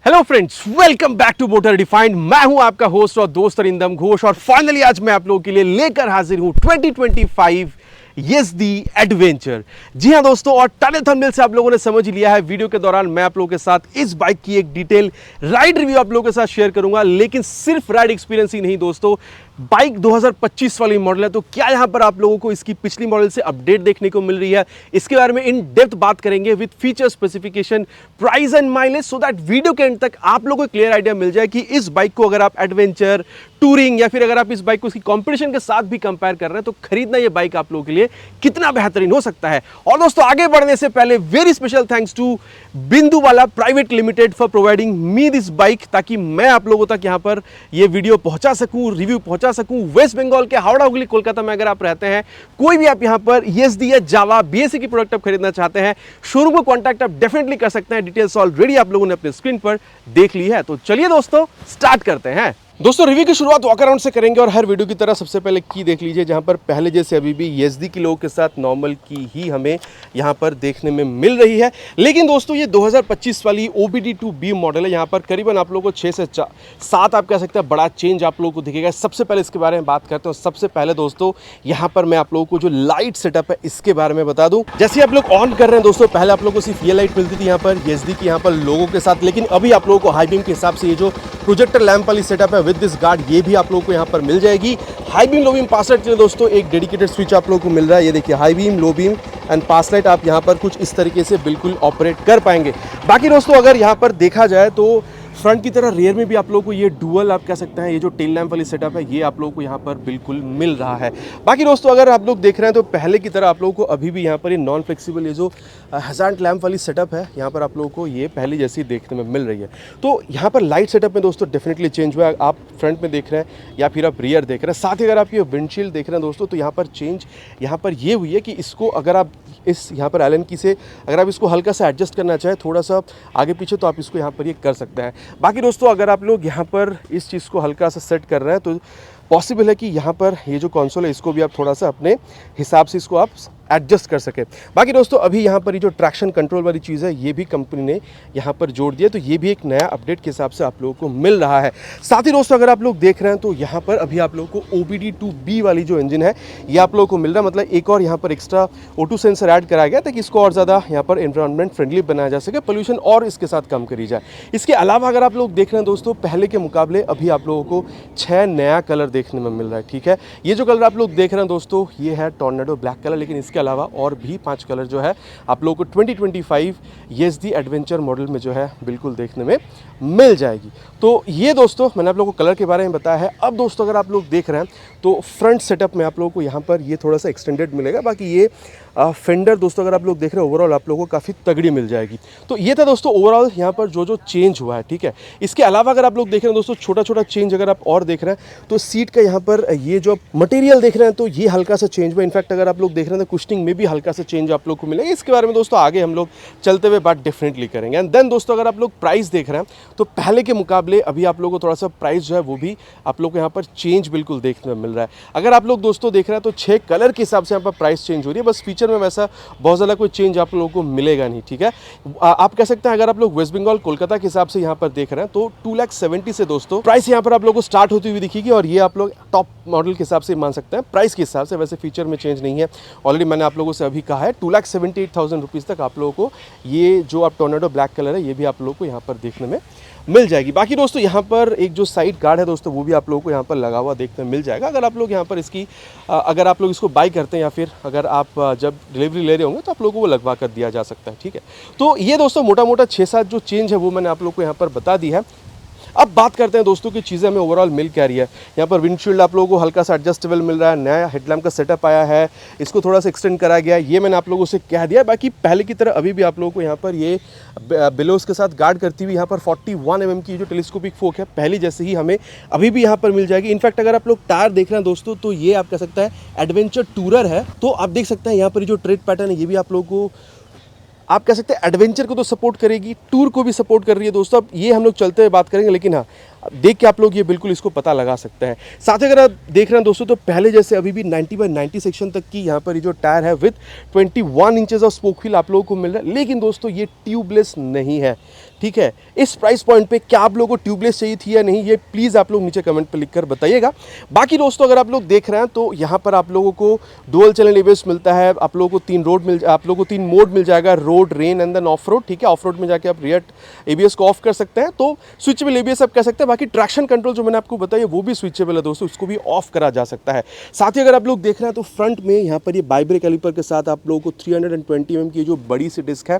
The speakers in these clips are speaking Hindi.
Hello friends, welcome back to Motor Defined. मैं हूं आपका होस्ट और दोस्त अरिंदम घोष और फाइनली आज मैं आप लोगों के लिए लेकर हाजिर हूं 2025 YESDI एडवेंचर। जी हां दोस्तों, और टाइटल थंबनेल से आप लोगों ने समझ लिया है, वीडियो के दौरान मैं आप लोगों के साथ इस बाइक की एक डिटेल राइड रिव्यू आप लोगों के साथ शेयर करूंगा। लेकिन सिर्फ राइड एक्सपीरियंस ही नहीं दोस्तों, बाइक 2025 वाली मॉडल है, तो क्या यहां पर आप लोगों को इसकी पिछली मॉडल से अपडेट देखने को मिल रही है, इसके बारे में इन डेप्थ बात करेंगे with feature specification, price and mileage, so that video के एंड तक आप लोगों को क्लियर आइडिया मिल जाए कि इस बाइक को अगर आप एडवेंचर, टूरिंग या फिर अगर आप इस बाइक को इसकी कंपटीशन के साथ भी कंपेयर कर रहे हैं तो खरीदना ये बाइक आप लोगों के लिए कितना बेहतरीन हो सकता है। और दोस्तों आगे बढ़ने से पहले very special thanks to Binduwala private limited for providing me this bike, ताकि मैं आप लोगों तक यहां पर ये वीडियो पहुंचा सकूं, रिव्यू पहुंचा सकूं। वेस्ट बंगाल के हावड़ा हुगली कोलकाता में अगर आप रहते हैं, कोई भी आप यहां पर YESDI या जावा BSC की प्रोडक्ट आप खरीदना चाहते हैं, शोरूम को कॉन्टैक्ट आप डेफिनेटली कर सकते हैं। डिटेल्स ऑलरेडी आप लोगों ने अपने स्क्रीन पर देख ली है, तो चलिए दोस्तों स्टार्ट करते हैं। दोस्तों रिव्यू की शुरुआत वॉक अराउंड से करेंगे और हर वीडियो की तरह सबसे पहले की देख लीजिए, जहां पर पहले जैसे अभी भी YESDI के लोगों के साथ नॉर्मल की ही हमें यहां पर देखने में मिल रही है। लेकिन दोस्तों ये 2025 वाली OBD2B मॉडल है, यहां पर करीबन आप लोगों को 6 से 7 आप कह सकते हैं बड़ा चेंज आप लोगों को दिखेगा। सबसे पहले इसके बारे में बात करते हैं। सबसे पहले दोस्तों यहाँ पर मैं आप लोगों को जो लाइट सेटअप है इसके बारे में बता दूं। जैसे आप लोग ऑन कर रहे हैं दोस्तों, पहले आप लोगों को सिर्फ ये लाइट मिलती थी यहाँ पर YESDI की यहाँ पर लोगों के साथ, लेकिन अभी आप लोगों को हाई बीम के हिसाब से ये जो प्रोजेक्टर लैंप वाली सेटअप है विद दिस गार्ड, ये भी आप लोगों को यहाँ पर मिल जाएगी। हाई बीम लो बीम पास लाइट के लिए दोस्तों एक डेडिकेटेड स्विच आप लोगों को मिल रहा है। ये देखिए high beam, low beam and pass light आप यहाँ पर कुछ इस तरीके से बिल्कुल ऑपरेट कर पाएंगे। बाकी दोस्तों अगर यहाँ पर देखा जाए तो फ्रंट की तरह रियर में भी आप लोगों को ये डुअल आप कह सकते हैं, ये जो टेल लैंप वाली सेटअप है ये आप लोगों को यहाँ पर बिल्कुल मिल रहा है। बाकी दोस्तों अगर आप लोग देख रहे हैं तो पहले की तरह आप लोगों को अभी भी यहाँ पर ये नॉन फ्लेक्सिबल ये जो हजार्ड लैंप वाली सेटअप है यहाँ पर आप लोगों को ये पहले जैसी देखने में मिल रही है। तो यहाँ पर लाइट सेटअप में दोस्तों डेफिनेटली चेंज हुआ है। आप फ्रंट में देख रहे हैं या फिर आप रियर देख रहे हैं, साथ ही अगर आप ये विंडशील्ड देख रहे हैं दोस्तों, तो यहाँ पर चेंज यहाँ पर ये हुई है कि इसको अगर आप इस यहाँ पर एलन की से अगर आप इसको हल्का सा एडजस्ट करना चाहें थोड़ा सा आगे पीछे, तो आप इसको यहाँ पर ये कर सकते हैं। बाकी दोस्तों अगर आप लोग यहाँ पर इस चीज़ को हल्का सा सेट कर रहे हैं तो पॉसिबल है कि यहाँ पर ये जो कंसोल है इसको भी आप थोड़ा सा अपने हिसाब से इसको आप एडजस्ट कर सके। बाकी दोस्तों अभी यहाँ पर ये जो ट्रैक्शन कंट्रोल वाली चीज़ है ये भी कंपनी ने यहाँ पर जोड़ दिया, तो ये भी एक नया अपडेट के हिसाब से आप लोगों को मिल रहा है। साथ ही दोस्तों अगर आप लोग देख रहे हैं तो यहाँ पर अभी आप लोगों को OBD2B वाली जो इंजन है ये आप लोगों को मिल रहा है। मतलब एक और यहाँ पर एक्स्ट्रा O2 सेंसर ऐड कराया गया ताकि इसको और ज़्यादा यहाँ पर एनवायरमेंट फ्रेंडली बनाया जा सके, पोल्यूशन और इसके साथ कम करी जाए। इसके अलावा अगर आप लोग देख रहे हैं दोस्तों, पहले के मुकाबले अभी आप लोगों को 6 नया कलर देखने में मिल रहा है। ठीक है, ये जो कलर आप लोग देख रहे हैं दोस्तों ये है टॉर्नेडो ब्लैक कलर, लेकिन इसके अलावा और भी 5 कलर जो है आप लोगों को 2025 YESDI एडवेंचर मॉडल में जो है बिल्कुल देखने में मिल जाएगी। तो ये दोस्तों मैंने आप लोगों को कलर के बारे में बताया है। अब दोस्तों अगर आप लोग देख रहे हैं तो फ्रंट सेटअप में आप लोगों को यहाँ पर ये थोड़ा सा एक्सटेंडेड मिलेगा। बाकी ये फेंडर दोस्तों अगर आप लोग देख रहे हैं ओवरऑल आप लोगों को काफ़ी तगड़ी मिल जाएगी। तो ये था दोस्तों ओवरऑल यहाँ पर जो चेंज हुआ है। ठीक है, इसके अलावा अगर आप लोग देख रहे हैं दोस्तों छोटा छोटा चेंज अगर आप और देख रहे हैं तो सीट का यहाँ पर ये जो मटेरियल देख रहे हैं तो ये हल्का सा चेंज हुआ। इनफैक्ट अगर आप लोग देख रहे हैं तो कुशनिंग में भी हल्का सा चेंज आप लोग को मिलेगा। इसके बारे में दोस्तों आगे हम लोग चलते हुए बात डेफिनेटली करेंगे। एंड देन दोस्तों अगर आप लोग प्राइस देख रहे हैं तो पहले के मुकाबले अभी आप लोगों को थोड़ा सा प्राइस जो है वो भी आप लोग को यहाँ पर चेंज बिल्कुल देखने में मिल रहा है। अगर आप लोग दोस्तों देख रहे हैं तो 6 कलर के हिसाब से यहाँ पर प्राइस चेंज हो रही है, बस फीचर में वैसा बहुत ज़्यादा कोई चेंज आप लोगों को मिलेगा नहीं। ठीक है, आप कह सकते हैं अगर आप लोग वेस्ट बंगाल कोलकाता के हिसाब से यहाँ पर देख रहे हैं तो 2,70,000 से दोस्तों प्राइस यहाँ पर आप लोगों को स्टार्ट होती हुई दिखेगी, और ये आप लोग टॉप मॉडल के हिसाब से मान सकते हैं। प्राइस के हिसाब से वैसे फीचर में चेंज नहीं है, ऑलरेडी मैंने आप लोगों से अभी कहा है 2,78,000 रुपीज़ तक आप लोगों को ये जो आप टॉर्नेडो ब्लैक कलर है ये भी आप लोगों को यहाँ पर देखने में मिल जाएगी। बाकी दोस्तों यहाँ पर एक जो साइड गार्ड है दोस्तों वो भी आप लोगों को यहाँ पर लगा हुआ देखने में मिल जाएगा। अगर आप लोग यहाँ पर इसकी अगर आप लोग इसको बाई करते हैं या फिर अगर आप जब डिलीवरी ले रहे होंगे तो आप लोगों को वो लगवा कर दिया जा सकता है। ठीक है, तो ये दोस्तों मोटा मोटा 6-7 जो चेंज है वो मैंने आप लोग को यहाँ पर बता दी है। अब बात करते हैं दोस्तों की चीज़ें हमें ओवरऑल मिल क्या रही है। यहाँ पर विंडशील्ड आप लोगों को हल्का सा एडजस्टेबल मिल रहा है, नया हेडलैम्प का सेटअप आया है, इसको थोड़ा सा एक्सटेंड करा गया है, ये मैंने आप लोगों से कह दिया है। बाकी पहले की तरह अभी भी आप लोगों को यहाँ पर ये बिलोस के साथ गार्ड करती हुई यहाँ पर 41 mm की जो टेलीस्कोपिक फोक है पहली जैसे ही हमें अभी भी यहाँ पर मिल जाएगी। इनफैक्ट अगर आप लोग टायर देख रहे हैं दोस्तों तो ये आप कह सकते हैं एडवेंचर टूरर है, तो आप देख सकते हैं यहाँ पर जो ट्रेड पैटर्न है ये भी आप लोगों को आप कह सकते हैं एडवेंचर को तो सपोर्ट करेगी, टूर को भी सपोर्ट कर रही है दोस्तों। अब ये हम लोग चलते हुए बात करेंगे, लेकिन हाँ देख के आप लोग ये बिल्कुल इसको पता लगा सकते हैं। साथ ही अगर आप देख रहे हैं दोस्तों तो पहले जैसे अभी भी 90/90 सेक्शन तक की यहाँ पर ये जो टायर है with 21 inches of spoke wheel आप लोगों को मिल रहा है, लेकिन दोस्तों ये ट्यूबलेस नहीं है। ठीक है। इस प्राइस पॉइंट पे क्या आप लोगों को ट्यूबलेस चाहिए थी या नहीं, ये प्लीज़ आप लोग नीचे कमेंट पे लिखकर बताइएगा। बाकी दोस्तों अगर आप लोग देख रहे हैं तो यहाँ पर आप लोगों को डुअल चैनल एबीएस मिलता है, आप लोगों को तीन मोड मिल जाएगा, road, rain and then off road, ठीक है। ऑफ रोड में जाके आप रियर एबीएस को ऑफ कर सकते हैं, तो स्विचेबल एबीएस आप कह सकते हैं। बाकी ट्रैक्शन कंट्रोल जो मैंने आपको बताया वो भी स्विचेबल है दोस्तों, उसको भी ऑफ करा जा सकता है। साथ ही अगर आप लोग देख रहे हैं तो फ्रंट में यहाँ पर ये बाइब्रेक कैलिपर के साथ आप लोगों को 320 mm की जो बड़ी सी डिस्क है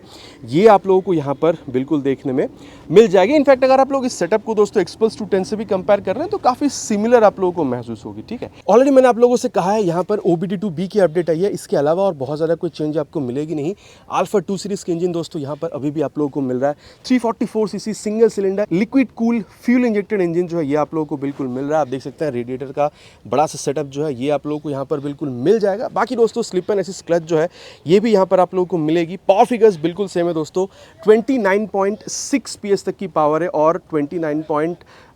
ये आप लोगों को यहाँ पर बिल्कुल देखने में मिल जाएगी। इनफैक्ट अगर आप लोग इस सेटअप को दोस्तों एक्सपल्स 210 से भी कंपेयर कर रहे हैं तो काफी सिमिलर आप लोगों को महसूस होगी, ठीक है। ऑलरेडी मैंने आप लोगों से कहा है यहाँ पर OBD2B की अपडेट आई है, इसके अलावा और बहुत ज़्यादा कोई चेंज आपको मिलेगी नहीं। अल्फा 2 सीरीज के इंजन दोस्तों यहाँ पर अभी भी आप लोगों को मिल रहा है। 344 CC single cylinder liquid cool fuel injected engine जो है ये आप लोगों को बिल्कुल मिल रहा है। आप देख सकते हैं रेडिएटर का बड़ा सा सेटअप जो है ये आप लोगों को यहाँ पर बिल्कुल मिल जाएगा। बाकी दोस्तों स्लिप एंड असिस्ट क्लच जो है ये भी यहाँ पर आप लोगों को मिलेगी। पावर फिगर्स बिल्कुल सेम है दोस्तों, 29.6 PS तक की पावर है और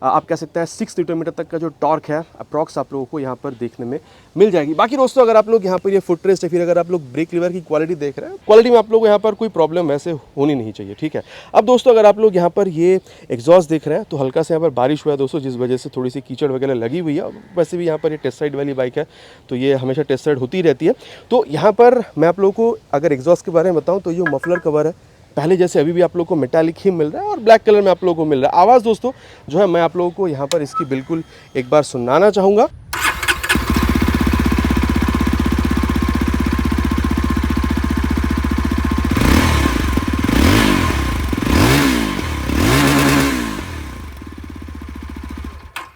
आप कह सकते हैं 6 न्यूटन मीटर तक का जो टॉर्क है अप्रॉक्स आप लोगों को यहाँ पर देखने में मिल जाएगी। बाकी दोस्तों अगर आप लोग यहाँ पर ये फुट रेस्ट है, फिर अगर आप लोग ब्रेक लीवर की क्वालिटी देख रहे हैं, क्वालिटी में आप लोग यहाँ पर कोई प्रॉब्लम वैसे होनी नहीं चाहिए, ठीक है। अब दोस्तों अगर आप लोग यहाँ पर ये एग्जॉस्ट देख रहे हैं तो हल्का से यहाँ पर बारिश हुआ है दोस्तों, जिस वजह से थोड़ी सी कीचड़ वगैरह लगी हुई है। वैसे भी यहाँ पर ये टेस्ट साइड वाली बाइक है तो ये हमेशा टेस्ट साइड होती रहती है। तो यहाँ पर मैं आप लोगों को अगर एग्जॉस्ट के बारे में बताऊँ तो ये मफलर कवर है, पहले जैसे अभी भी आप लोगों को मेटालिक ही मिल रहा है और ब्लैक कलर में आप लोगों को मिल रहा है। आवाज़ दोस्तों जो है मैं आप लोगों को यहाँ पर इसकी बिल्कुल एक बार सुनाना चाहूँगा।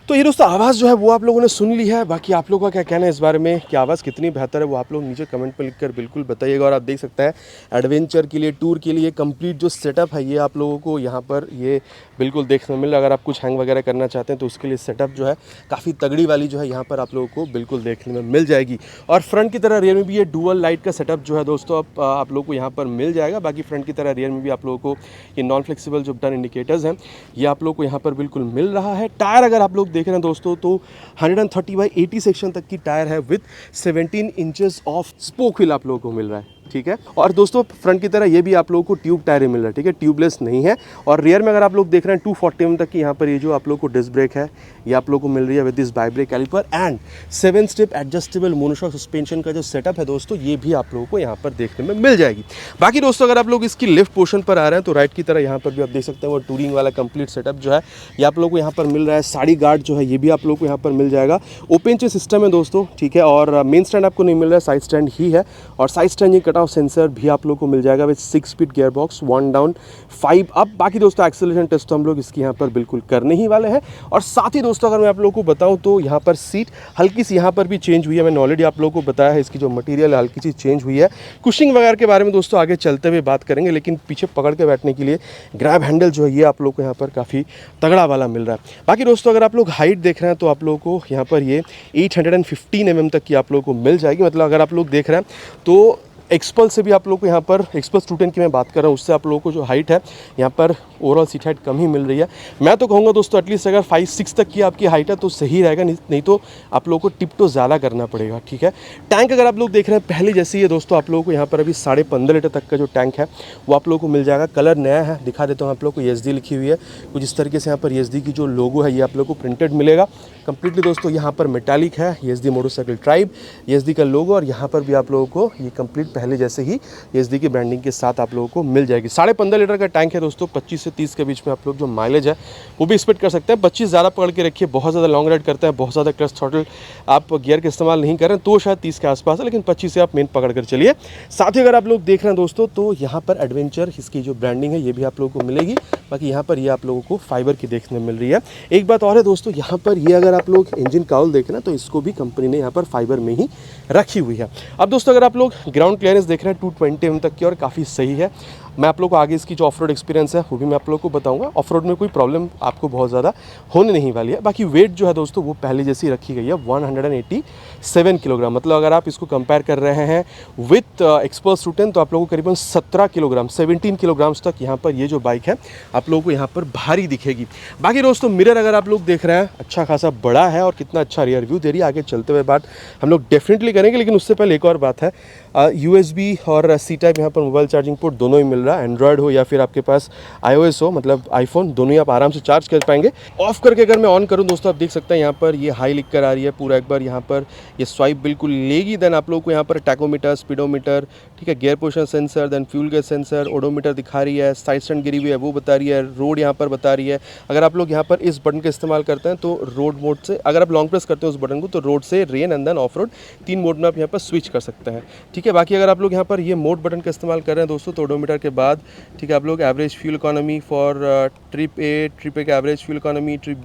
तो ये दोस्तों आवाज़ जो है वो आप लोगों ने सुन ली है। बाकी आप लोगों का क्या कहना है इस बारे में कि आवाज़ कितनी बेहतर है वो आप लोग नीचे कमेंट पर लिखकर बिल्कुल बताइएगा। और आप देख सकते हैं एडवेंचर के लिए, टूर के लिए कंप्लीट जो सेटअप है ये आप लोगों को यहाँ पर ये बिल्कुल देखने में मिल रहा है। अगर आप कुछ हैंग वगैरह करना चाहते हैं तो उसके लिए सेटअप जो है काफ़ी तगड़ी वाली जो है यहाँ पर आप लोगों को बिल्कुल देखने में मिल जाएगी। और फ्रंट की तरह रियर में भी ये डुअल लाइट का सेटअप जो है दोस्तों आप लोगों को यहाँ पर मिल जाएगा। बाकी फ्रंट की तरह रियर में भी आप लोगों को ये नॉन फ्लेक्सिबल जो टर्न इंडिकेटर्स हैं ये आप लोगों को यहाँ पर बिल्कुल मिल रहा है। टायर अगर आप लोग देख रहे हैं दोस्तों तो 130/80 सेक्शन तक की टायर है with 17 inches of spoke wheel आप लोगों को मिल रहा है, ठीक है। और दोस्तों फ्रंट की तरह ये भी आप लोगों को ट्यूब टायर मिल रहा है, ठीक है, ट्यूबलेस नहीं है। और रियर में अगर आप लोग देख रहे हैं 240 mm तक की यहाँ पर ये जो आप लोगों को डिस्क ब्रेक है ये आप लोगों को मिल रही है with this ByBre caliper and 7 step adjustable monoshock suspension का जो सेटअप है दोस्तों ये भी आप लोगों को यहाँ पर देखने में मिल जाएगी। बाकी दोस्तों अगर आप लोग इसकी लेफ्ट पोर्शन पर आ रहे हैं तो राइट की तरह यहाँ पर भी आप देख सकते हैं वो टूरिंग वाला कंप्लीट सेटअप जो है ये आप लोगों को यहाँ पर मिल रहा है। साड़ी गार्ड जो है ये भी आप लोगों को यहाँ पर मिल जाएगा। ओपन चे सिस्टम है दोस्तों, ठीक है। और मेन स्टैंड आपको नहीं मिल रहा है, साइड स्टैंड ही है। और साइड स्टैंड ये कट ऑफ सेंसर भी आप लोग को मिल जाएगा with 6 speed gear box, 1 down 5 up. बाकी दोस्तों एक्सेलरेशन टेस्ट तो हम लोग इसकी यहाँ पर बिल्कुल करने ही वाले हैं। और साथ ही दोस्तों अगर मैं आप लोगों को बताऊं तो यहाँ पर सीट हल्की सी यहाँ पर भी चेंज हुई है। मैंने ऑलरेडी आप लोगों को बताया है इसकी जो मटेरियल हल्की सी चेंज हुई है। कुशिंग वगैरह के बारे में दोस्तों आगे चलते हुए बात करेंगे, लेकिन पीछे पकड़ के बैठने के लिए ग्रैब हैंडल जो है ये आप लोग को यहाँ पर काफ़ी तगड़ा वाला मिल रहा है। बाकी दोस्तों अगर आप लोग हाइट देख रहे हैं तो आप लोगों को यहाँ पर ये 815 mm तक की आप लोगों को मिल जाएगी। मतलब अगर आप लोग देख रहे हैं तो एक्सपल्स से भी आप लोगों को यहाँ पर एक्सपल्स 210 की मैं बात कर रहा हूँ उससे आप लोगों को जो हाइट है यहाँ पर ओवरऑल सीट हाइट कम ही मिल रही है। मैं तो कहूँगा दोस्तों एटलीस्ट अगर 5-6 तक की आपकी हाइट है तो सही रहेगा, नहीं तो आप लोगों को टिप तो ज़्यादा करना पड़ेगा, ठीक है। टैंक अगर आप लोग देख रहे हैं पहले जैसे ही है दोस्तों आप लोगों को यहाँ पर अभी 15.5 लीटर तक का जो टैंक है वो आप लोगों को मिल जाएगा। कलर नया है, दिखा देता हूँ आप लोग को, ESD लिखी हुई है कुछ इस तरीके से। यहाँ पर ESD की जो लोगो है ये आप लोग को प्रिंटेड मिलेगा कंप्लीटली दोस्तों। यहाँ पर मेटालिक है ESD मोटरसाइकिल ट्राइब, ESD का लोगो। और यहाँ पर भी आप लोगों को ये कंप्लीट पहले जैसे ही ESD की ब्रांडिंग के साथ आप लोगों को मिल जाएगी। 15.5 लीटर का टैंक है दोस्तों। 25 से 30 के बीच में आप लोग जो माइलेज है वो भी एक्सपेक्ट कर सकते हैं। 25 ज़्यादा पकड़ के रखिए, बहुत ज़्यादा लॉन्ग राइड करते हैं, बहुत ज़्यादा क्लच थ्रॉटल आप गियर का इस्तेमाल नहीं कर रहे हैं तो शायद 30 के आसपास है, लेकिन 25 से आप मेन पकड़ कर चलिए। साथ ही अगर आप लोग देख रहे हैं दोस्तों तो यहाँ पर एडवेंचर इसकी जो ब्रांडिंग है ये भी आप लोगों को मिलेगी। बाकी यहाँ पर ये आप लोगों को फाइबर की देखने मिल रही है। एक बात और है दोस्तों, यहाँ पर ये अगर आप लोग इंजन काउल देख रहे हैं तो इसको भी कंपनी ने यहाँ पर फाइबर में ही रखी हुई है। अब दोस्तों अगर आप लोग ग्राउंड क्लियरेंस देख रहे हैं 220 mm तक की और काफ़ी सही है। मैं आप लोग को आगे इसकी जो ऑफ रोड एक्सपीरियंस है वो भी मैं आप लोग को बताऊंगा। ऑफ रोड में कोई प्रॉब्लम आपको बहुत ज़्यादा होने नहीं वाली है। बाकी वेट जो है दोस्तों वो पहले जैसी रखी गई है 187 किलोग्राम। मतलब अगर आप इसको कंपेयर कर रहे हैं विथ एक्सपल्स 210 तो आप लोगों को करीबन 17 किलोग्राम 17 किलोग्राम्स तक यहाँ पर ये जो बाइक है आप लोगों को यहाँ पर भारी दिखेगी। बाकी दोस्तों मिरर अगर आप लोग देख रहे हैं अच्छा खासा बड़ा है और कितना अच्छा रियर व्यू दे रही है। आगे चलते हुए बात हम लोग डेफिनेटली करेंगे, लेकिन उससे पहले एक और बात है, USB और C टाइप यहाँ पर मोबाइल चार्जिंग पोर्ट दोनों ही मिल रहा है, एंड्रॉयड हो या फिर आपके पास iOS हो, मतलब आईफोन, दोनों ही आप आराम से चार्ज कर पाएंगे। ऑफ करके अगर मैं ऑन करूं दोस्तों, आप देख सकते हैं यहाँ पर ये हाई लिख कर आ रही है पूरा, एक बार यहाँ पर ये स्वाइप बिल्कुल लेगी। देन आप लोगों को यहाँ पर टैकोमीटर, स्पीडोमीटर, ठीक है, gear position sensor, then fuel gas sensor, odometer दिखा रही है, साइड स्टैंड गिरी हुई है वो बता रही है, रोड यहाँ पर बता रही है। अगर आप लोग यहाँ पर इस बटन का इस्तेमाल करते हैं तो रोड मोड से, अगर आप लॉन्ग प्रेस करते हैं उस बटन को, तो रोड से rain and then off road 3 mode में आप यहाँ पर स्विच कर सकते हैं, ठीक है। बाकी अगर आप लोग यहाँ पर ये मोड बटन का इस्तेमाल कर रहे हैं दोस्तों, तो ओडोमीटर के बाद, ठीक है, आप लोग average fuel economy for trip A का average fuel economy, trip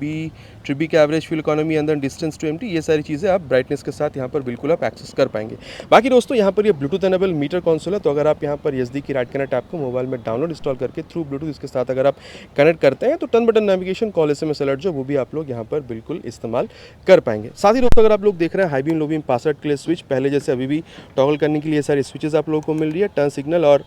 B का average fuel economy, and then distance to empty, ये सारी चीज़ें आप ब्राइटनेस के साथ यहाँ पर बिल्कुल आप एक्सेस कर पाएंगे। बाकी दोस्तों यहाँ पर ये ब्लूटूथ एनेबल मीटर कंसोल है, तो अगर आप यहाँ पर YESDI की राइट कनेक्ट ऐप को मोबाइल में डाउनलोड इंस्टॉल करके थ्रू ब्लूटूथ इसके साथ अगर आप कनेक्ट करते हैं तो turn button navigation, call, SMS alert जो वो भी आप लोग यहाँ पर बिल्कुल इस्तेमाल कर पाएंगे। साथ ही दोस्तों अगर आप लोग देख रहे हैं high beam low beam password के लिए स्विच, पहले जैसे अभी भी टॉगल करने के लिए सारी स्विचेस आप लोगों को मिल रही है। टर्न सिग्नल और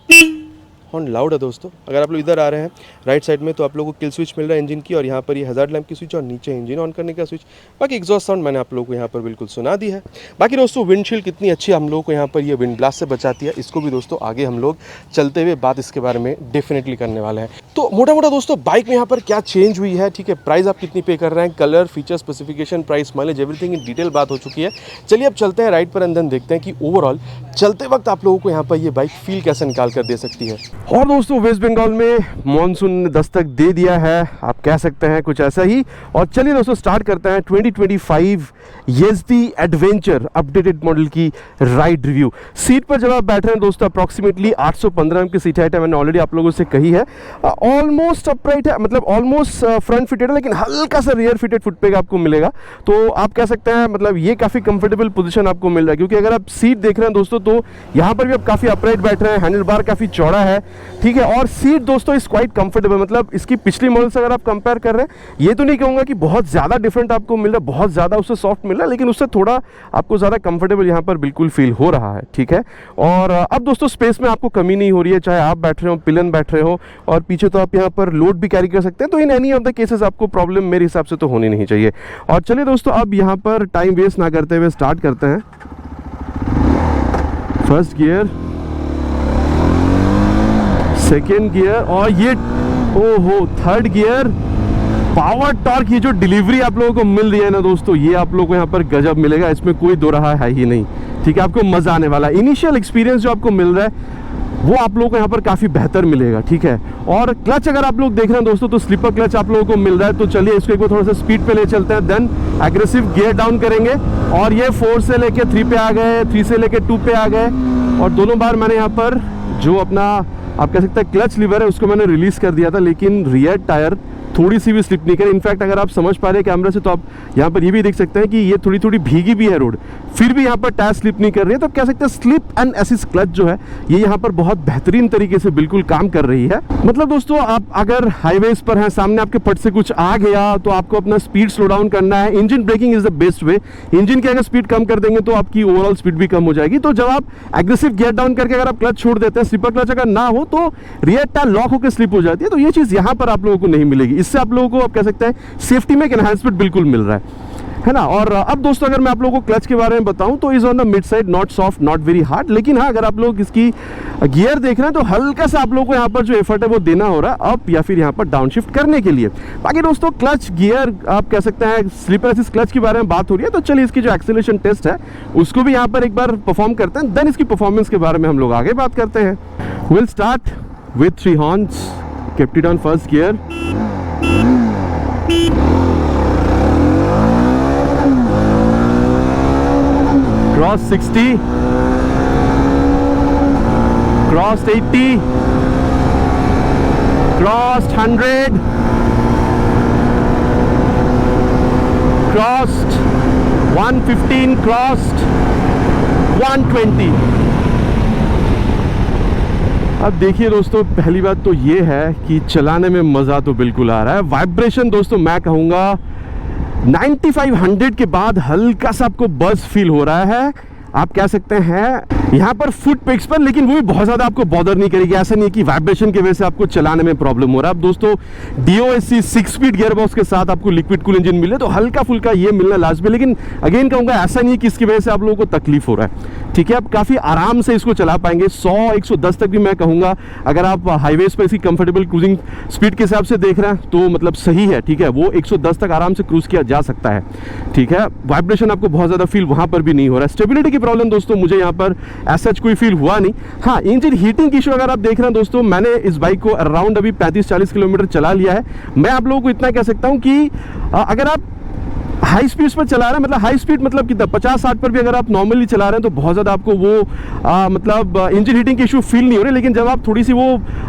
हॉर्न लाउड है दोस्तों। अगर आप लोग इधर आ रहे हैं राइट साइड में तो आप लोगों को किल स्विच मिल रहा है इंजन की, और यहाँ पर ये हज़ार्ड लैंप की स्विच और नीचे इंजन ऑन करने का स्विच। बाकी एग्जॉस्ट साउंड मैंने आप लोगों को यहाँ पर बिल्कुल सुना दी है। बाकी दोस्तों विंडशील्ड कितनी अच्छी हम लोगों को यहाँ पर ये विंड ब्लास्ट से बचाती है, इसको भी दोस्तों आगे हम लोग चलते हुए बात इसके बारे में डेफिनेटली करने वाले हैं। तो मोटा मोटा दोस्तों बाइक में यहाँ पर क्या चेंज हुई है, ठीक है, प्राइस आप कितनी पे कर रहे हैं, colour, feature, specification, price, mileage, everything in detail बात हो चुकी है। चलिए अब चलते हैं राइड पर एंड देन देखते हैं कि ओवरऑल चलते वक्त आप लोगों को यहाँ पर ये बाइक फील कैसे निकाल कर दे सकती है। और दोस्तों वेस्ट बंगाल में मॉनसून ने दस्तक दे दिया है, आप कह सकते हैं कुछ ऐसा ही। और चलिए दोस्तों स्टार्ट करते हैं 2025 YESDI एडवेंचर अपडेटेड मॉडल की राइड रिव्यू। सीट पर जब आप बैठ रहे हैं दोस्तों अप्रॉक्सीमेटली 815 की सीट हाइट है, मैंने ऑलरेडी आप लोगों से कही है। ऑलमोस्ट अपराइट है, मतलब ऑलमोस्ट फ्रंट फिटेड है, लेकिन हल्का सा रियर फिटेड फुटपैग आपको मिलेगा। तो आप कह सकते हैं मतलब ये काफ़ी कंफर्टेबल पोजीशन आपको मिल रहा है, क्योंकि अगर आप सीट देख रहे हैं दोस्तों तो यहाँ पर भी आप काफ़ी अपराइट बैठ रहे हैं, हैंडल बार काफ़ी चौड़ा है, ठीक है। और सीट दोस्तों इस क्वाइट कंफर्टेबल, मतलब इसकी पिछली मॉडल से अगर आप कंपेयर कर रहे हैं, ये तो नहीं कहूँगा कि बहुत ज़्यादा डिफरेंट आपको मिल रहा है, बहुत ज़्यादा उससे सॉफ्ट मिल रहा है, लेकिन उससे थोड़ा आपको ज़्यादा कंफर्टेबल यहाँ पर बिल्कुल फील हो रहा है, ठीक है। और अब दोस्तों स्पेस में आपको कमी नहीं हो रही है, चाहे आप बैठ रहे हो, पिलन बैठ रहे हो, और पीछे तो आप यहाँ पर लोड भी कैरी कर सकते हैं। तो in any of the cases आपको प्रॉब्लम मेरे हिसाब से तो होनी नहीं चाहिए। और चलिए दोस्तों अब यहाँ पर टाइम वेस्ट ना करते हुए स्टार्ट करते हैं। फर्स्ट गियर, सेकेंड गियर, और ये ओहो थर्ड गियर। पावर टॉर्क, ये जो डिलीवरी आप लोगों को मिल रही है ना दोस्तों, ये आप लोगों को यहाँ पर गजब मिलेगा, इसमें कोई दो राह है ही नहीं, ठीक है। आपको मज़ा आने वाला है। इनिशियल एक्सपीरियंस जो आपको मिल रहा है वो आप लोगों को यहाँ पर काफ़ी बेहतर मिलेगा, ठीक है। और क्लच अगर आप लोग देख रहे हैं दोस्तों तो स्लीपर क्लच आप लोगों को मिल रहा है। तो चलिए इसको एक बार थोड़ा सा स्पीड पे ले चलते हैं, देन एग्रेसिव गियर डाउन करेंगे। और ये 4 से लेके 3 पे आ गए, 3 से लेके 2 पे आ गए, और दोनों बार मैंने यहाँ पर जो अपना आप कह सकते हैं क्लच लीवर है उसको मैंने रिलीज़ कर दिया था, लेकिन रियर टायर थोड़ी सी भी स्लिप नहीं करी। इनफैक्ट अगर आप समझ पा रहे हैं कैमरा से तो आप यहाँ पर ये भी देख सकते हैं कि ये थोड़ी थोड़ी भीगी भी है रोड, फिर भी यहाँ पर टायर स्लिप नहीं कर रही है। तो आप कह सकते हैं स्लिप एंड असिस्ट क्लच जो है ये यहाँ पर बहुत बेहतरीन तरीके से बिल्कुल काम कर रही है। मतलब दोस्तों आप अगर हाईवेज पर हैं, सामने आपके पट से कुछ आ गया तो आपको अपना स्पीड स्लो डाउन करना है। Engine braking is the best way. Engine की अगर स्पीड कम कर देंगे तो आपकी ओवरऑल स्पीड भी कम हो जाएगी। तो जब आप एग्रेसिव गियर डाउन करके अगर आप क्लच छोड़ देते हैं, स्लीपर क्लच अगर ना हो तो रियर टायर लॉक होकर स्लिप हो जाती है। तो ये चीज़ यहाँ पर आप लोगों को नहीं मिलेगी। इससे आप लोगों को आप कह सकते हैं सेफ्टी में एक एनहांसमेंट बिल्कुल मिल रहा है ना। और अब दोस्तों अगर मैं आप लोगों को क्लच के बारे में बताऊं तो is on the mid side, not soft not very hard. लेकिन हाँ अगर आप लोग इसकी गियर देख रहे हैं तो हल्का सा आप लोगों को यहाँ पर जो एफर्ट है वो देना हो रहा है अप या फिर यहाँ पर डाउन शिफ्ट करने के लिए। बाकी दोस्तों क्लच गियर आप कह सकते हैं स्लीपर असिस्ट क्लच के बारे में बात हो रही है। तो चलिए इसकी जो एक्सेलरेशन टेस्ट है उसको भी यहाँ पर एक बार परफॉर्म करते हैं, देन इसकी परफॉर्मेंस के बारे में हम लोग आगे बात करते हैं। Will start with 3 horns, kept it on first gear, cross 60, crossed 80, crossed 100, crossed 115, crossed 120। अब देखिए दोस्तों पहली बात तो ये है कि चलाने में मज़ा तो बिल्कुल आ रहा है। वाइब्रेशन दोस्तों मैं कहूँगा 9500 के बाद हल्का सा आपको बज़ फील हो रहा है। आप कह सकते हैं यहाँ पर फुट पेक्स पर, लेकिन वो भी बहुत ज़्यादा आपको बॉदर नहीं करेगी। ऐसा नहीं है कि वाइब्रेशन की वजह से आपको चलाने में प्रॉब्लम हो रहा है। अब दोस्तों DOSC 6 स्पीड गियर बॉक्स के साथ आपको लिक्विड कूल इंजन मिले तो हल्का फुल्का ये मिलना लास्ट में, लेकिन अगेन कहूँगा ऐसा नहीं है कि इसकी वजह से आप लोगों को तकलीफ हो रहा है। ठीक है, आप काफ़ी आराम से इसको चला पाएंगे। 100-110 तक भी मैं कहूँगा, अगर आप हाईवेज पर इसकी कंफर्टेबल क्रूजिंग स्पीड के हिसाब से देख रहे हैं तो मतलब सही है। ठीक है, वो 110 तक आराम से क्रूज किया जा सकता है। ठीक है, वाइब्रेशन आपको बहुत ज़्यादा फील वहाँ पर भी नहीं हो रहा है। स्टेबिलिटी की प्रॉब्लम दोस्तों मुझे यहाँ पर ऐसा कोई फील हुआ नहीं। हाँ, इंजन हीटिंग इशू अगर आप देख रहे हैं दोस्तों, मैंने इस बाइक को अराउंड अभी 35-40 किलोमीटर चला लिया है। मैं आप लोगों को इतना कह सकता हूँ कि अगर आप हाई स्पीड पर चला रहे हैं, मतलब हाई स्पीड मतलब कितना 50-60 पर भी अगर आप नॉर्मली चला रहे हैं तो बहुत ज़्यादा आपको वो मतलब इंजन हीटिंग के इशू फील नहीं हो रहे। लेकिन जब आप थोड़ी सी वो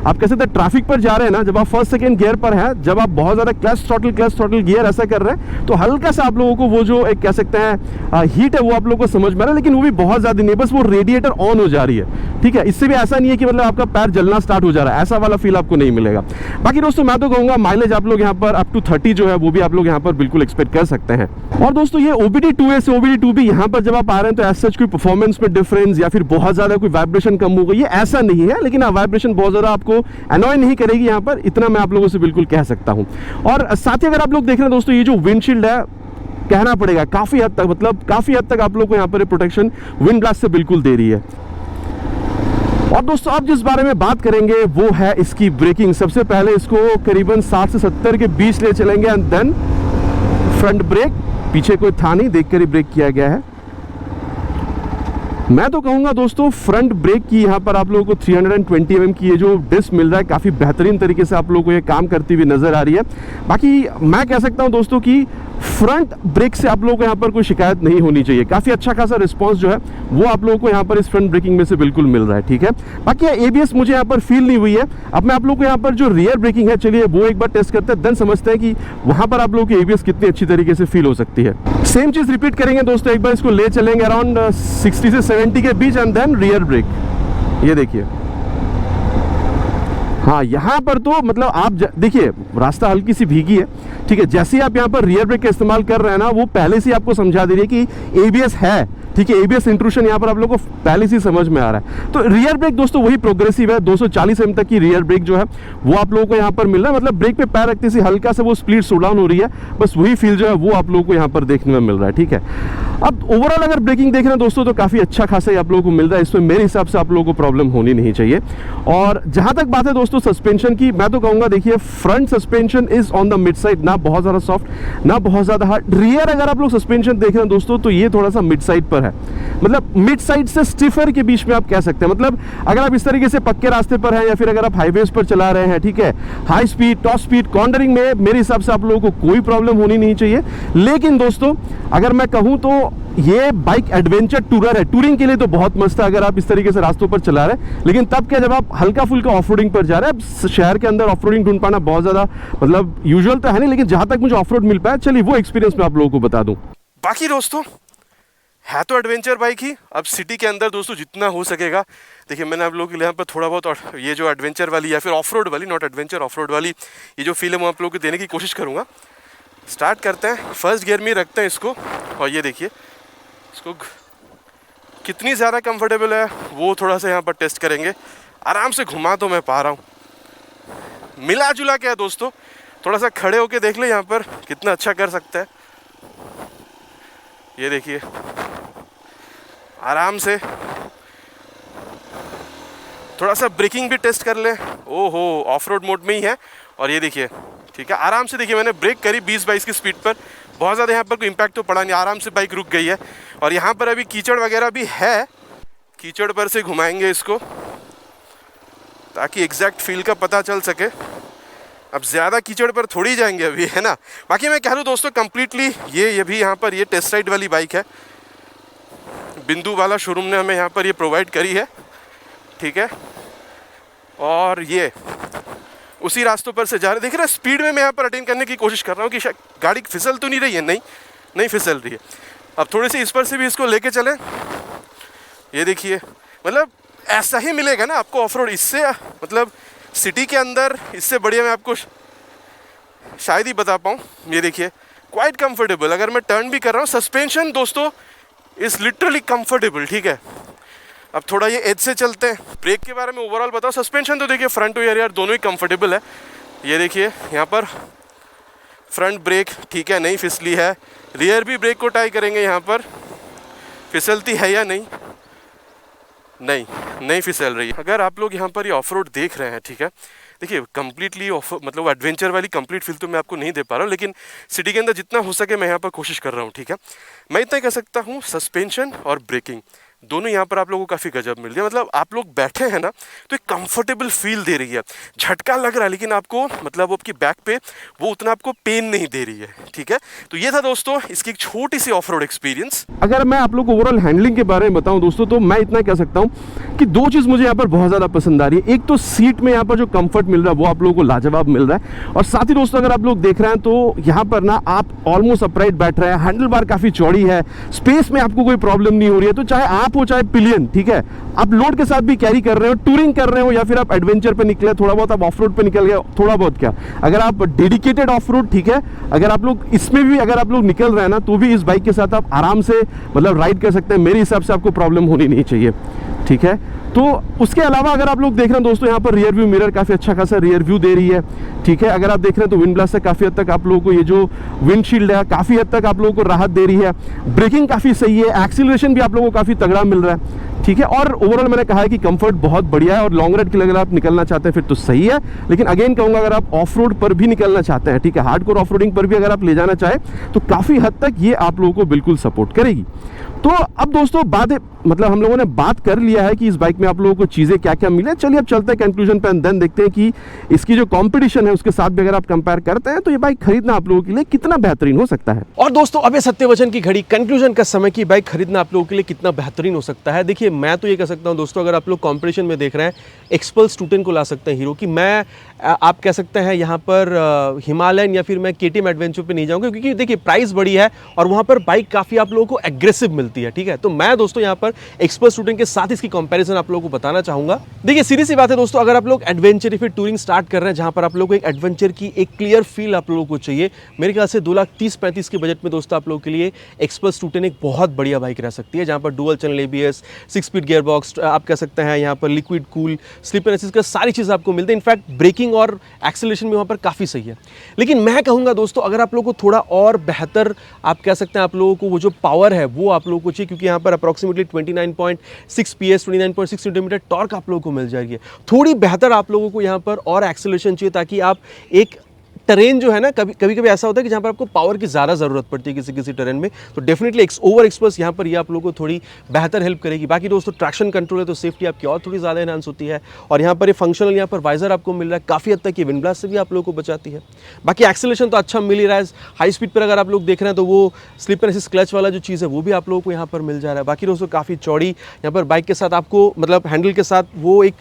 आप कह सकते हैं ट्रैफिक पर जा रहे हैं ना, जब आप फर्स्ट सेकंड गियर पर हैं, जब आप बहुत ज़्यादा क्लच थ्रॉटल गियर ऐसा कर रहे हैं तो हल्का सा आप लोगों को वो जो एक कह सकते हैं हीट है वो आप लोगों को समझ में आ रहा है, लेकिन वो भी बहुत ज़्यादा नहीं, बस वो रेडिएटर ऑन हो जा रही है। ठीक है, इससे भी ऐसा नहीं है कि मतलब आपका पैर जलना स्टार्ट हो जा रहा है, ऐसा वाला फील आपको नहीं मिलेगा। बाकी दोस्तों मैं तो कहूँगा माइलेज आप लोग यहाँ पर अप टू 30 जो है वो भी आप लोग यहाँ पर बिल्कुल एक्सपेक्ट कर सकते हैं। और दोस्तों ये OBD2A से OBD2B यहाँ पर जब आप आ रहे हैं तो ऐसा कोई परफॉर्मेंस में डिफरेंस या फिर बहुत ज्यादा कोई वाइब्रेशन कम हो गई है ऐसा नहीं है, लेकिन वाइब्रेशन बहुत ज्यादा आपको अनॉय नहीं करेगी यहाँ पर, इतना मैं आप लोगों से बिल्कुल कह सकता हूँ। और साथ ही अगर आप लोग देख रहे हैं दोस्तों, ये जो विंडशील्ड है कहना पड़ेगा काफी हद तक, मतलब काफी हद तक आप लोग को यहाँ पर प्रोटेक्शन विंड ब्लास्ट से बिल्कुल दे रही है। और दोस्तों अब जिस बारे में बात करेंगे वो है इसकी ब्रेकिंग। सबसे पहले इसको करीबन 60 से 70 के बीच ले चलेंगे एंड देन फ्रंट ब्रेक, पीछे कोई था नहीं, देखकर ही ब्रेक किया गया है। मैं तो कहूंगा दोस्तों फ्रंट ब्रेक की यहाँ पर आप लोगों को 320 mm की ये जो डिस्क मिल रहा है काफ़ी बेहतरीन तरीके से आप लोगों को ये काम करती हुई नजर आ रही है। बाकी मैं कह सकता हूँ दोस्तों कि फ्रंट ब्रेक से आप लोगों को यहाँ पर कोई शिकायत नहीं होनी चाहिए। काफ़ी अच्छा खासा रिस्पांस जो है वो आप लोगों को यहाँ पर इस फ्रंट ब्रेकिंग में से बिल्कुल मिल रहा है। ठीक है, बाकी ABS मुझे यहाँ पर फील नहीं हुई है। अब मैं आप लोगों को यहाँ पर जो रियर ब्रेकिंग है, चलिए वो एक बार टेस्ट करते हैं, देन समझते हैं कि वहाँ पर आप लोगों की ABS कितनी अच्छी तरीके से फील हो सकती है। सेम चीज़ रिपीट करेंगे दोस्तों, एक बार इसको ले चलेंगे अराउंड 60 से 70 के बीच एंड देन रियर ब्रेक। ये देखिए, हाँ यहाँ पर तो मतलब आप देखिए रास्ता हल्की सी भीगी है। ठीक है, जैसे ही आप यहाँ पर रियर ब्रेक का इस्तेमाल कर रहे हैं ना, वो पहले से आपको समझा दे रही है कि ABS है। ठीक है, ABS इंट्रूशन यहाँ पर आप लोगों को पहले से समझ में आ रहा है। तो रियर ब्रेक दोस्तों वही प्रोग्रेसिव है, 240 mm तक की रियर ब्रेक जो है वो आप लोगों को यहाँ पर मिल रहा है। मतलब ब्रेक पे पैर रखते से हल्का से वो स्पीड स्लो डाउन हो रही है, बस वही फील जो है वो आप लोगों को यहाँ पर देखने में मिल रहा है। ठीक है, अब ओवरऑल अगर ब्रेकिंग देख रहे हैं दोस्तों तो काफ़ी अच्छा खासा ही आप लोगों को मिल रहा है। इसमें मेरे हिसाब से आप लोगों को प्रॉब्लम होनी नहीं चाहिए। और जहाँ तक बात है दोस्तों सस्पेंशन की, मैं तो कहूँगा देखिए front suspension is on the mid side, ना बहुत ज़्यादा सॉफ्ट ना बहुत ज़्यादा हार्ड। रियर अगर आप लोग सस्पेंशन देख रहे हैं दोस्तों तो ये थोड़ा सा मिड साइड पर है, मतलब मिड साइड से स्टिफर के बीच में आप कह सकते हैं। मतलब अगर आप इस तरीके से पक्के रास्ते पर हैं या फिर अगर आप हाईवेज पर चला रहे हैं, ठीक है, high speed top speed cornering में मेरे हिसाब से आप लोगों को कोई प्रॉब्लम होनी नहीं चाहिए। लेकिन दोस्तों अगर मैं कहूं तो ये बाइक एडवेंचर टूरर है, टूरिंग के लिए तो बहुत मस्त है अगर आप इस तरीके से रास्तों पर चला रहे हैं। लेकिन तब क्या जब आप हल्का फुल्का ऑफ रोडिंग पर जा रहे हैं, अब शहर के अंदर ऑफ रोडिंग ढूंढ पाना बहुत ज़्यादा मतलब यूजुअल तो है नहीं, लेकिन जहां तक मुझे ऑफ रोड मिल पाया, चलिए वो एक्सपीरियंस मैं आप लोगों को बता दूं। बाकी दोस्तों है तो एडवेंचर बाइक ही, अब सिटी के अंदर दोस्तों जितना हो सकेगा, देखिए मैंने आप लोगों के लिए यहाँ पर थोड़ा बहुत और ये जो एडवेंचर वाली या फिर ऑफ रोड वाली, नॉट एडवेंचर ऑफ रोड वाली ये जो फील है वो आप लोगों को देने की कोशिश करूँगा। स्टार्ट करते हैं, फर्स्ट गियर में रखते हैं इसको और ये देखिए इसको कितनी ज़्यादा कंफर्टेबल है वो थोड़ा सा यहाँ पर टेस्ट करेंगे। आराम से घुमा तो मैं पा रहा हूँ, मिला जुला क्या है दोस्तों, थोड़ा सा खड़े होके देख ले यहाँ पर कितना अच्छा कर सकता है। ये देखिए आराम से थोड़ा सा ब्रेकिंग भी टेस्ट कर ले, ओहो ऑफ रोड मोड में ही है। और ये देखिए ठीक है, आराम से देखिए मैंने ब्रेक करी 20-22 की स्पीड पर, बहुत ज़्यादा यहाँ पर कोई इम्पैक्ट तो पड़ा नहीं, आराम से बाइक रुक गई है। और यहाँ पर अभी कीचड़ वगैरह भी है, कीचड़ पर से घुमाएंगे इसको ताकि एग्जैक्ट फील का पता चल सके। अब ज़्यादा कीचड़ पर थोड़ी जाएंगे अभी, है ना। बाकी मैं कह दूँ दोस्तों कम्प्लीटली ये भी यहाँ पर ये टेस्ट राइड वाली बाइक है, बिंदु वाला शोरूम ने हमें यहाँ पर ये प्रोवाइड करी है। ठीक है, और ये उसी रास्तों पर से जा रहे, देख रहे हैं स्पीड में मैं यहाँ पर अटेन करने की कोशिश कर रहा हूँ कि शायद गाड़ी फिसल तो नहीं रही है, नहीं फिसल रही है। अब थोड़ी सी इस पर से भी इसको लेके चलें, ये देखिए मतलब ऐसा ही मिलेगा ना आपको ऑफ रोड, इससे मतलब सिटी के अंदर इससे बढ़िया मैं आपको शायद ही बता पाऊँ। ये देखिए क्वाइट कंफर्टेबल, अगर मैं टर्न भी कर रहा हूँ, सस्पेंशन दोस्तों इज़ लिटरली कंफर्टेबल। ठीक है, अब थोड़ा ये एज से चलते हैं। ब्रेक के बारे में ओवरऑल बताओ। सस्पेंशन तो देखिए फ्रंट और यार दोनों ही कंफर्टेबल है। ये देखिए यहाँ पर फ्रंट ब्रेक ठीक है, नहीं फिसली है। रियर भी ब्रेक को ट्राई करेंगे, यहाँ पर फिसलती है या नहीं, नहीं फिसल रही है। अगर आप लोग यहाँ पर ये ऑफ रोड देख रहे हैं, ठीक है, देखिए कंप्लीटली ऑफ मतलब एडवेंचर वाली कंप्लीट फील तो मैं आपको नहीं दे पा रहा हूँ, लेकिन सिटी के अंदर जितना हो सके मैं यहाँ पर कोशिश कर रहा हूँ, ठीक है। मैं इतना कह सकता हूँ सस्पेंशन और ब्रेकिंग दोनों यहाँ पर आप लोगों को काफ़ी गजब मिल रही है। मतलब आप लोग बैठे हैं ना तो एक कंफर्टेबल फील दे रही है। झटका लग रहा है लेकिन आपको मतलब वो आपकी बैक पे वो उतना आपको पेन नहीं दे रही है, ठीक है। तो ये था दोस्तों इसकी एक छोटी सी ऑफ रोड एक्सपीरियंस। अगर मैं आप लोग को ओवरऑल हैंडलिंग के बारे में बताऊं दोस्तों, तो मैं इतना कह सकता हूं कि दो चीज़ मुझे यहाँ पर बहुत ज़्यादा पसंद आ रही है। एक तो सीट में यहाँ पर जो कंफर्ट मिल रहा है वो आप लोगों को लाजवाब मिल रहा है, और साथ ही दोस्तों अगर आप लोग देख रहे हैं तो यहाँ पर ना आप ऑलमोस्ट अपराइट बैठ रहे हैं। हैंडल बार काफ़ी चौड़ी है, स्पेस में आपको कोई प्रॉब्लम नहीं हो रही है। तो चाहे आप हो चाहे पिलियन, ठीक है, आप लोड के साथ भी कैरी कर रहे हो, टूरिंग कर रहे हो, या फिर आप एडवेंचर पे निकले, थोड़ा बहुत आप ऑफ रोड पे निकल गए, थोड़ा बहुत क्या, अगर आप डेडिकेटेड ऑफ रोड, ठीक है, अगर आप लोग इसमें भी अगर आप लोग निकल रहे हैं ना, तो भी इस बाइक के साथ आप आराम से मतलब राइड कर सकते हैं। मेरे हिसाब से आपको प्रॉब्लम होनी नहीं चाहिए, ठीक है। तो उसके अलावा अगर आप लोग देख रहे हैं दोस्तों, यहाँ पर रियर व्यू मिरर काफ़ी अच्छा खासा रियर व्यू दे रही है, ठीक है। अगर आप देख रहे हैं तो विंड ब्लास्ट से काफ़ी हद तक आप लोगों को ये जो विंडशील्ड है काफ़ी हद तक आप लोगों को राहत दे रही है। ब्रेकिंग काफ़ी सही है, एक्सीलरेशन भी आप लोगों को काफ़ी तगड़ा मिल रहा है, ठीक है। और ओवरऑल मैंने कहा है कि कंफर्ट बहुत बढ़िया है, और लॉन्ग राइड के लिए अगर आप निकलना चाहते हैं फिर तो सही है। लेकिन अगेन कहूँगा अगर आप ऑफ रोड पर भी निकलना चाहते हैं, ठीक है, हार्डकोर ऑफ रोडिंग पर भी अगर आप ले जाना चाहें तो काफ़ी हद तक ये आप लोगों को बिल्कुल सपोर्ट करेगी। तो अब दोस्तों मतलब हम लोगों ने बात कर लिया है कि इस बाइक में आप लोगों को चीज़ें क्या क्या मिले। चलिए अब चलते हैं कंक्लूजन पे, देन देखते हैं कि इसकी जो कंपटीशन है उसके साथ भी अगर आप कंपेयर करते हैं तो ये बाइक खरीदना आप लोगों के लिए कितना बेहतरीन हो सकता है। और दोस्तों अब सत्यवचन की घड़ी कंक्लूजन का समय की बाइक खरीदना आप लोगों के लिए कितना बेहतरीन हो सकता है। देखिए मैं तो ये कह सकता हूँ दोस्तों, अगर आप लोग कंपटीशन में देख रहे हैं, एक्सपल्स 210 को ला सकते हैं हीरो की। मैं आप कह सकते हैं यहाँ पर हिमालयन या फिर मैं KTM एडवेंचर पे नहीं जाऊँगा, क्योंकि देखिए प्राइस बड़ी है और वहाँ पर बाइक काफ़ी आप लोगों को एग्रेसिव मिलती है, ठीक है। तो मैं दोस्तों यहाँ पर एक्सपल्स 210 के साथ इसकी कंपैरिजन आप लोगों को बताना चाहूंगा। देखिए सीधी सी बात है दोस्तों, अगर आप लोग एडवेंचर या फिर टूरिंग स्टार्ट कर रहे हैं जहां पर आप लोगों को एक एडवेंचर की एक क्लियर फील आप लोगों को चाहिए, मेरे ख्याल से 2,30,35 के बजट में दोस्तों आप लोगों के लिए एक्सपल्स 210 एक बहुत बढ़िया बाइक रह सकती है, जहां पर dual channel ABS, 6 speed gear box, आप कह सकते हैं यहाँ पर liquid cool, slip and assist का सारी चीज़ आपको मिलती है। इनफैक्ट ब्रेकिंग और एक्सेलरेशन भी वहाँ पर काफ़ी सही है। लेकिन मैं कहूँगा दोस्तों, अगर आप लोगों को थोड़ा और बेहतर आप कह सकते हैं, आप लोगों को वो जो पावर है वो आप लोगों को चाहिए, क्योंकि यहाँ पर अप्रॉक्सीमेटली 29.6 PS 29.6 न्यूटन टॉर्क आप लोगों को मिल जाएगी। थोड़ी बेहतर आप लोगों को यहाँ पर और एक्सेलरेशन चाहिए, ताकि आप एक टेरेन जो है ना, कभी ऐसा होता है कि जहाँ पर आपको पावर की ज़्यादा ज़रूरत पड़ती है किसी टेरेन में, तो डेफिनेटली ओवर एक्सप्रेस यहाँ पर ये आप लोगों को थोड़ी बेहतर हेल्प करेगी। बाकी दोस्तों ट्रैक्शन कंट्रोल है तो सेफ्टी आपकी और थोड़ी ज़्यादा एनहांस होती है, और यहाँ पर ये फंक्शनल यहाँ पर वाइजर आपको मिल रहा है, काफ़ी हद तक ये विंड ब्लास्ट से भी आप लोगों को बचाती है। बाकी एक्सेलरेशन तो अच्छा मिल ही रहा है। हाई स्पीड पर अगर आप लोग देख रहे हैं तो वो स्लिप एंड असिस्ट क्लच वाला जो चीज़ है वो भी आप लोगों को यहाँ पर मिल जा रहा है। बाकी दोस्तों काफ़ी चौड़ी यहाँ पर बाइक के साथ आपको मतलब हैंडल के साथ वो एक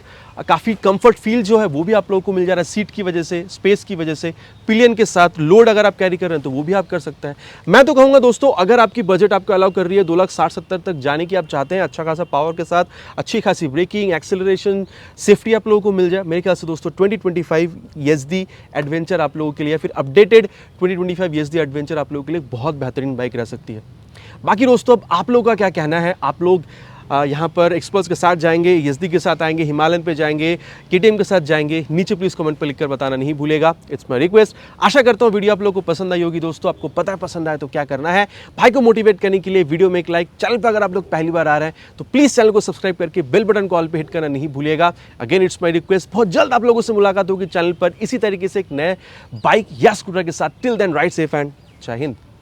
काफ़ी कंफर्ट फील जो है वो भी आप लोगों को मिल जा रहा है, सीट की वजह से, स्पेस की वजह से। पिलियन के साथ लोड अगर आप कैरी कर रहे हैं तो वो भी आप कर सकते हैं। मैं तो कहूँगा दोस्तों, अगर आपकी बजट आपको अलाउ कर रही है 2,60,70 तक जाने की, आप चाहते हैं अच्छा खासा पावर के साथ अच्छी खासी ब्रेकिंग, एक्सेलरेशन, सेफ्टी आप लोगों को मिल जाए, मेरे ख्याल से दोस्तों 2025 YZD एडवेंचर आप लोगों के लिए, फिर अपडेटेड 2025 YZD एडवेंचर आप लोगों के लिए बहुत बेहतरीन बाइक रह सकती है। बाकी दोस्तों अब आप लोगों का क्या कहना है? आप लोग यहाँ पर एक्सपर्ट्स के साथ जाएंगे, YZD के साथ आएंगे, हिमालयन पे जाएंगे, KTM के साथ जाएंगे? नीचे प्लीज़ कमेंट पर लिखकर बताना नहीं भूलेगा, इट्स माय रिक्वेस्ट। आशा करता हूँ वीडियो आप लोगों को पसंद आई होगी दोस्तों। आपको पता है पसंद आए तो क्या करना है, भाई को मोटिवेट करने के लिए वीडियो में एक लाइक, चैनल पर अगर आप लोग पहली बार आ रहे हैं तो प्लीज़ चैनल को सब्सक्राइब करके बेल बटन कॉल पर हिट करना नहीं भूलिएगा। अगेन इट्स माई रिक्वेस्ट, बहुत जल्द आप लोगों से मुलाकात होगी चैनल पर इसी तरीके से एक नए बाइक या स्कूटर के साथ। Till then ride safe and जय हिंद।